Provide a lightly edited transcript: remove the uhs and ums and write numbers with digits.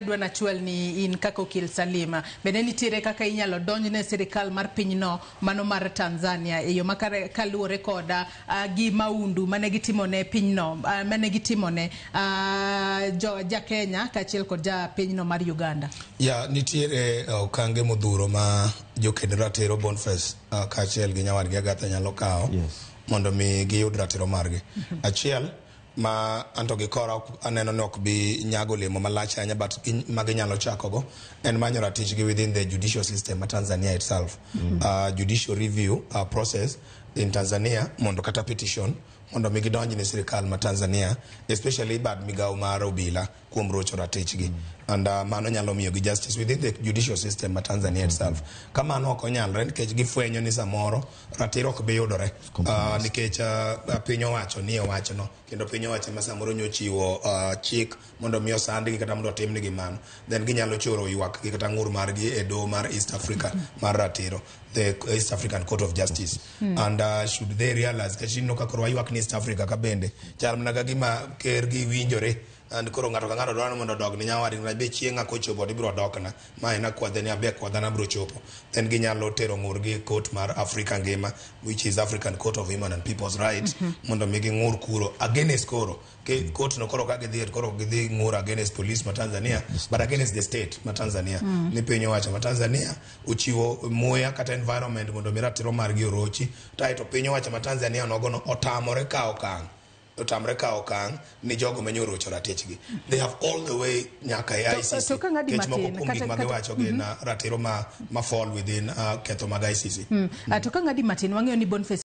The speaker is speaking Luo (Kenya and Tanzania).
Dwana chwel ni in kako kil Salima bende nitiere kaka inyalo donjne sirikal mar pinyno mano mar Tanzania e yo makare kaluore koda gi maundu mane gitimone pinyno mane gitimone ja Kenya kachiel kod ja pinyno mar Uganda. Nitiere okange modhuro ma joked ratiro Boniface kachiel gi nyawadgi Agatha nyalo kawo mondo mi giyud ratiro margi. Achiel ma anto gi kora aneno ni ok bi nyago lemo malach anya but magi nyalo chakogo en manyo ratichgi within the judicial system of Tanzania itself. Judicial review process in Tanzania mondo kata petition mondo mi gidonji ne sirikal ma Tanzania especially bad migao mar obila kuom rocho ratichgi and mano nyalo miyo gi justice within the judicial system ma Tanzania itself. Kamano ok onyalre nikech gifwenyo ni samoro ratiro ok bi yudore nikech piny owacho ni wachno kendo piny owacho ma samoro nyochiwo chik mondo mi osandgi kata mondo timnegi mano then ginyalo choro ywak gi kata ngur margi e do mar East Africa mar ratiro, the East African Court of Justice. And should they realize kachino kakoro ywak ni East Africa ka bende chal mnaga gima ker gi winjore and koro ngato ka ngato dwaro mondo dog ni nyawadi na be chienga kochopo ibiro dokna ma ina kwadhe ni abe kwadhana biro chopo then ginyalo tero ngurgi court mar Africa ngima which is African Court of Human and People's Rights mondo migi ngur kuro against koro ke court no koro ka gidhi ngur against police ma Tanzania but against the state ma Tanzania ni piny owacho ma Tanzania uchiwo muya kata environment mondo miratiro margi orochi taito piny owacho ma Tanzania nogono otamore ka okang ni jogo menyoro choratichgi. They have all the way nyaka ICC kech moko kumik magiwacho gi na ratiro ma fall within ketho mag ICC. To kangadi matin wang'eyo ni Boniface